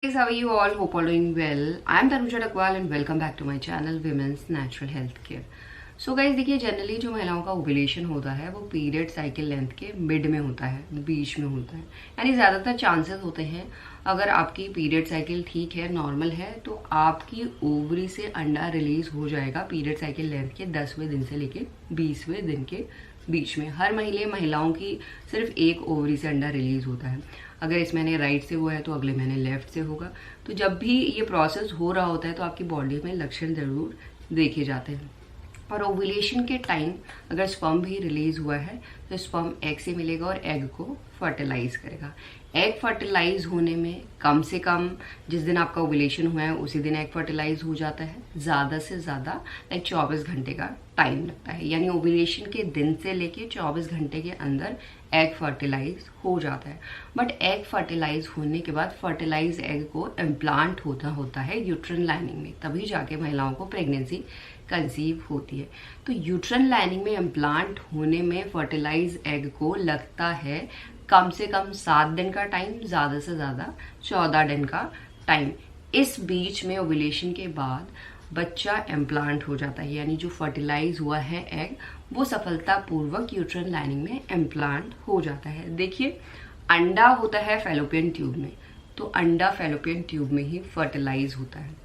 Guys, how are you all? Hope all doing well. I am Tanuja Dakwal and welcome back to my channel Women's Natural Health Care. So guys देखिए, generally जो महिलाओं का ovulation होता है वो period cycle length के mid में होता है, बीच में होता है। यानी ज़्यादातर चांसेस होते हैं अगर आपकी पीरियड साइकिल ठीक है, नॉर्मल है, तो आपकी ओवरी से अंडा रिलीज हो जाएगा पीरियड साइकिल लेंथ के 10वें दिन से लेके 20वें दिन के बीच में। हर महीने महिलाओं की सिर्फ एक ओवरी से अंडा रिलीज होता है। अगर इस महीने राइट से हुआ है तो अगले महीने लेफ्ट से होगा। तो जब भी ये प्रोसेस हो रहा होता है तो आपकी बॉडी में लक्षण जरूर देखे जाते हैं। और ओव्यूलेशन के टाइम अगर स्पर्म भी रिलीज हुआ है तो स्पर्म एग से मिलेगा और एग को फर्टिलाइज करेगा। एग फर्टिलाइज होने में कम से कम जिस दिन आपका ओव्यूलेशन हुआ है उसी दिन एग फर्टिलाइज हो जाता है। ज़्यादा से ज़्यादा 24 घंटे का टाइम लगता है। यानी ओव्यूलेशन के दिन से लेके 24 घंटे के अंदर एग फर्टिलाइज हो जाता है। बट एग फर्टिलाइज होने के बाद फर्टिलाइज एग को इम्प्लांट होता है यूट्रन लाइनिंग में, तभी जाके महिलाओं को प्रेगनेंसी कंसीव होती है। तो यूट्रन लाइनिंग में इम्प्लांट होने में फर्टिलाइज एग को लगता है कम से कम 7 दिन का टाइम, ज़्यादा से ज़्यादा 14 दिन का टाइम। इस बीच में ओव्यूलेशन के बाद बच्चा इम्प्लांट हो जाता है, यानी जो फर्टिलाइज हुआ है एग वो सफलतापूर्वक यूट्रन लाइनिंग में इम्प्लांट हो जाता है। देखिए, अंडा होता है फैलोपियन ट्यूब में, तो अंडा फैलोपियन ट्यूब में ही फर्टिलाइज होता है।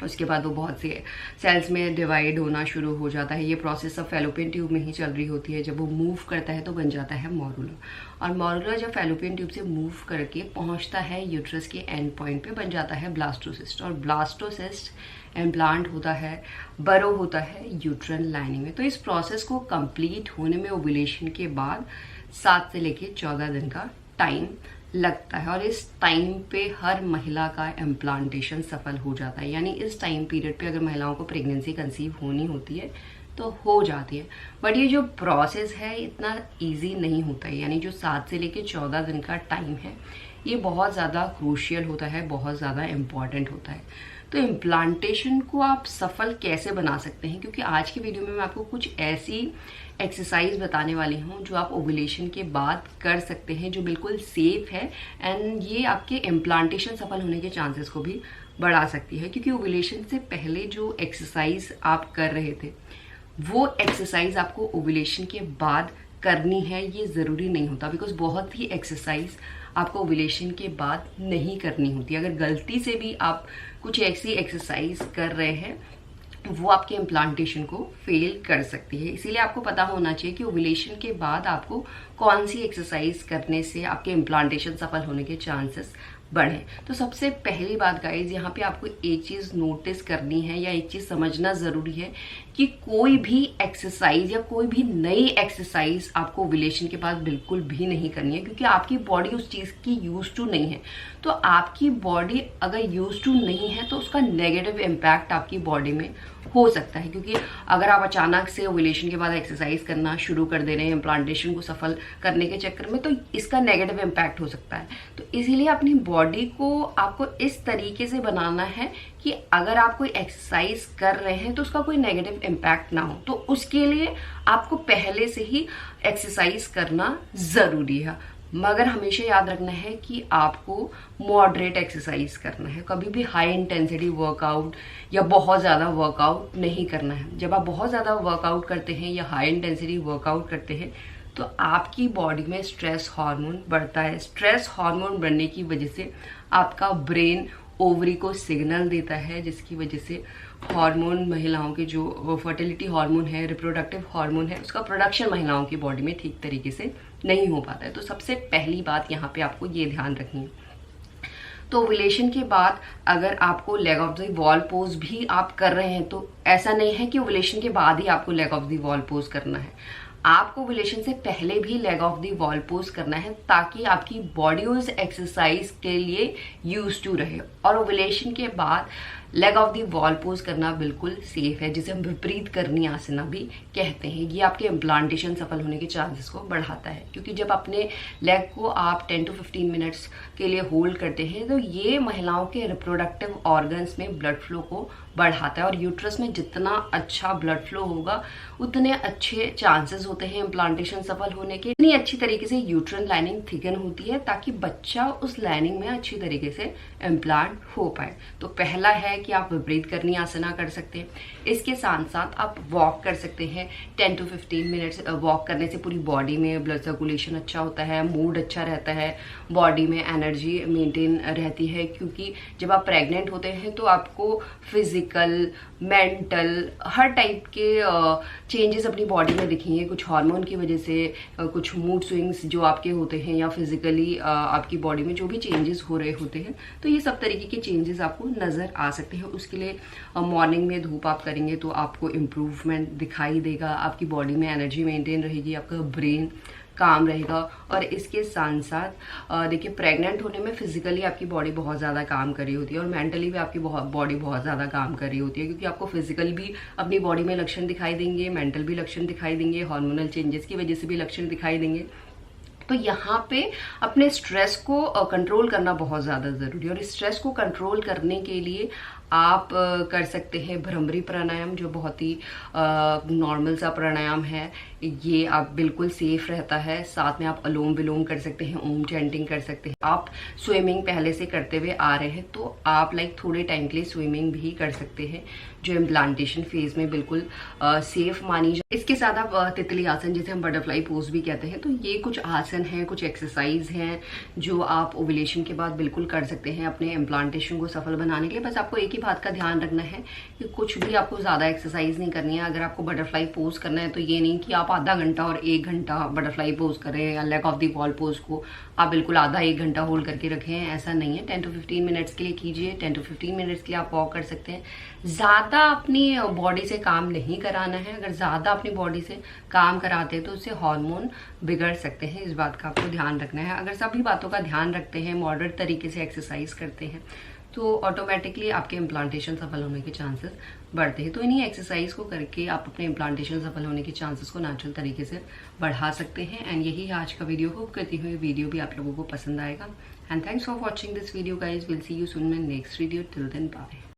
उसके बाद वो बहुत से सेल्स में डिवाइड होना शुरू हो जाता है। ये प्रोसेस सब फैलोपियन ट्यूब में ही चल रही होती है। जब वो मूव करता है तो बन जाता है मॉरुला, और मॉरुला जब फैलोपियन ट्यूब से मूव करके पहुंचता है यूट्रस के एंड पॉइंट पे बन जाता है ब्लास्टोसिस्ट, और ब्लास्टोसिस्ट इम्प्लांट होता है, बरो होता है यूट्रन लाइनिंग में। तो इस प्रोसेस को कंप्लीट होने में ओव्यूलेशन के बाद 7 से लेके 14 दिन का टाइम लगता है, और इस टाइम पे हर महिला का इम्प्लांटेशन सफल हो जाता है। यानी इस टाइम पीरियड पे अगर महिलाओं को प्रेगनेंसी कंसीव होनी होती है तो हो जाती है। बट ये जो प्रोसेस है इतना इजी नहीं होता है। यानी जो 7 से लेके 14 दिन का टाइम है ये बहुत ज़्यादा क्रूशियल होता है, बहुत ज़्यादा इम्पॉर्टेंट होता है। तो इम्प्लांटेशन को आप सफल कैसे बना सकते हैं, क्योंकि आज की वीडियो में मैं आपको कुछ ऐसी एक्सरसाइज बताने वाली हूँ जो आप ओव्यूलेशन के बाद कर सकते हैं, जो बिल्कुल सेफ है एंड ये आपके इम्प्लांटेशन सफल होने के चांसेस को भी बढ़ा सकती है। क्योंकि ओव्यूलेशन से पहले जो एक्सरसाइज आप कर रहे थे वो एक्सरसाइज आपको ओव्यूलेशन के बाद करनी है, ये ज़रूरी नहीं होता। बिकॉज बहुत ही एक्सरसाइज आपको ओव्यूलेशन के बाद नहीं करनी होती। अगर गलती से भी आप कुछ ऐसी एक्सरसाइज कर रहे हैं वो आपके इम्प्लांटेशन को फेल कर सकती है। इसीलिए आपको पता होना चाहिए कि ओव्यूलेशन के बाद आपको कौन सी एक्सरसाइज करने से आपके इम्प्लांटेशन सफल होने के चांसेस बढ़े। तो सबसे पहली बात गाइज, यहाँ पे आपको एक चीज नोटिस करनी है या एक चीज समझना जरूरी है कि कोई भी एक्सरसाइज या कोई भी नई एक्सरसाइज आपको ओव्यूलेशन के बाद बिल्कुल भी नहीं करनी है, क्योंकि आपकी बॉडी उस चीज की यूज टू नहीं है। तो आपकी बॉडी अगर यूज टू नहीं है तो उसका नेगेटिव इम्पैक्ट आपकी बॉडी में हो सकता है। क्योंकि अगर आप अचानक से ओव्यूलेशन के बाद एक्सरसाइज करना शुरू कर दे रहे हैं इम्प्लांटेशन को सफल करने के चक्कर में, तो इसका नेगेटिव इम्पैक्ट हो सकता है। तो इसीलिए अपनी बॉडी को आपको इस तरीके से बनाना है कि अगर आप कोई एक्सरसाइज कर रहे हैं तो उसका कोई नेगेटिव इम्पैक्ट ना हो। तो उसके लिए आपको पहले से ही एक्सरसाइज करना जरूरी है। मगर हमेशा याद रखना है कि आपको मॉडरेट एक्सरसाइज करना है। कभी भी हाई इंटेंसिटी वर्कआउट या बहुत ज़्यादा वर्कआउट नहीं करना है। जब आप बहुत ज़्यादा वर्कआउट करते हैं या हाई इंटेंसिटी वर्कआउट करते हैं तो आपकी बॉडी में स्ट्रेस हार्मोन बढ़ता है। स्ट्रेस हार्मोन बढ़ने की वजह से आपका ब्रेन ओवरी को सिग्नल देता है, जिसकी वजह से हार्मोन, महिलाओं के जो फर्टिलिटी हार्मोन है, रिप्रोडक्टिव हार्मोन है, उसका प्रोडक्शन महिलाओं की बॉडी में ठीक तरीके से नहीं हो पाता है। तो सबसे पहली बात यहाँ पे आपको ये ध्यान रखनी है। तो ओव्यूलेशन के बाद अगर आपको leg of the wall pose भी आप कर रहे हैं तो ऐसा नहीं है कि ओव्यूलेशन के बाद ही आपको leg of the wall pose करना है। आपको ओव्यूलेशन से पहले भी leg of the wall pose करना है, ताकि आपकी बॉडी उस एक्सरसाइज के लिए यूज टू रहे। और ओव्यूलेशन के बाद leg of the wall pose करना बिल्कुल सेफ है, जिसे हम विपरीत करनी आसना भी कहते हैं। ये आपके इम्प्लांटेशन सफल होने के चांसेस को बढ़ाता है, क्योंकि जब अपने लेग को आप 10 to 15 मिनट्स के लिए होल्ड करते हैं तो ये महिलाओं के रिप्रोडक्टिव ऑर्गन्स में ब्लड फ्लो को बढ़ाता है, और यूट्रस में जितना अच्छा ब्लड फ्लो होगा उतने अच्छे चांसेस होते हैं इम्प्लांटेशन सफल होने के। इतनी अच्छी तरीके से यूट्रन लाइनिंग थिकन होती है ताकि बच्चा उस लाइनिंग में अच्छी तरीके से इम्प्लांट हो पाए। तो पहला है कि आप विपरीत करनी आसना कर सकते हैं। इसके साथ साथ आप वॉक कर सकते हैं 10 to 15 मिनट्स। वॉक करने से पूरी बॉडी में ब्लड सर्कुलेशन अच्छा होता है, मूड अच्छा रहता है, बॉडी में एनर्जी मेंटेन रहती है, क्योंकि जब आप प्रेग्नेंट होते हैं तो आपको फिजिकल, मेंटल, हर टाइप के चेंजेस अपनी बॉडी में दिखेंगे, कुछ हार्मोन की वजह से, कुछ मूड स्विंग्स जो आपके होते हैं, या फिजिकली आपकी बॉडी में जो भी चेंजेस हो रहे होते हैं, तो ये सब तरीके के चेंजेस आपको नजर आ सकते हैं। उसके लिए मॉर्निंग में धूप आप करेंगे तो आपको इम्प्रूवमेंट दिखाई देगा, आपकी बॉडी में एनर्जी मेंटेन रहेगी, आपका ब्रेन काम रहेगा। और इसके साथ साथ देखिए, प्रेग्नेंट होने में फिजिकली आपकी बॉडी बहुत ज़्यादा काम कर रही होती है, और मेंटली भी आपकी बॉडी बहुत ज़्यादा काम कर रही होती है, क्योंकि आपको फिजिकल भी अपनी बॉडी में लक्षण दिखाई देंगे, मेंटल भी लक्षण दिखाई देंगे, हार्मोनल चेंजेस की वजह से भी लक्षण दिखाई देंगे। तो यहाँ पे अपने स्ट्रेस को कंट्रोल करना बहुत ज़्यादा ज़रूरी है, और इस स्ट्रेस को कंट्रोल करने के लिए आप कर सकते हैं भ्रमरी प्राणायाम, जो बहुत ही नॉर्मल सा प्राणायाम है। ये आप बिल्कुल सेफ रहता है। साथ में आप अलोम विलोम कर सकते हैं, ओम चैंटिंग कर सकते हैं। आप स्विमिंग पहले से करते हुए आ रहे हैं तो आप थोड़े टाइम के लिए स्विमिंग भी कर सकते हैं, जो इम्प्लांटेशन फेज में बिल्कुल सेफ मानी जाए। इसके साथ आप तितली आसन, जिसे हम बटरफ्लाई पोज भी कहते हैं, तो ये कुछ आसन हैं, कुछ एक्सरसाइज हैं जो आप ओव्यूलेशन के बाद बिल्कुल कर सकते हैं अपने इम्प्लांटेशन को सफल बनाने के लिए। बस आपको एक ही बात का ध्यान रखना है कि कुछ भी आपको ज्यादा एक्सरसाइज नहीं करनी है। अगर आपको बटरफ्लाई पोज करना है तो ये नहीं कि आप आधा घंटा और 1 घंटा बटरफ्लाई पोज करें, या leg of the wall pose को आप बिल्कुल आधा 1 घंटा होल्ड करके रखें, ऐसा नहीं है। 10 to 15 मिनट्स के लिए कीजिए। 10 to 15 मिनट्स के लिए आप वॉक कर सकते हैं। ज्यादा अपनी बॉडी से काम नहीं कराना है। अगर ज्यादा अपनी बॉडी से काम कराते हैं तो उससे हार्मोन बिगड़ सकते हैं, इस बात का आपको ध्यान रखना है। अगर सभी बातों का ध्यान रखते हैं, मॉडरेट तरीके से एक्सरसाइज करते हैं, तो ऑटोमेटिकली आपके इम्प्लांटेशन सफल होने के चांसेस बढ़ते हैं। तो इन्हीं एक्सरसाइज को करके आप अपने इम्प्लांटेशन सफल होने के चांसेस को नेचुरल तरीके से बढ़ा सकते हैं। एंड यही है आज का वीडियो। होप करती हूँ ये वीडियो भी आप लोगों को पसंद आएगा। And thanks for watching this video guys. Will see you soon in next video. Till then bye.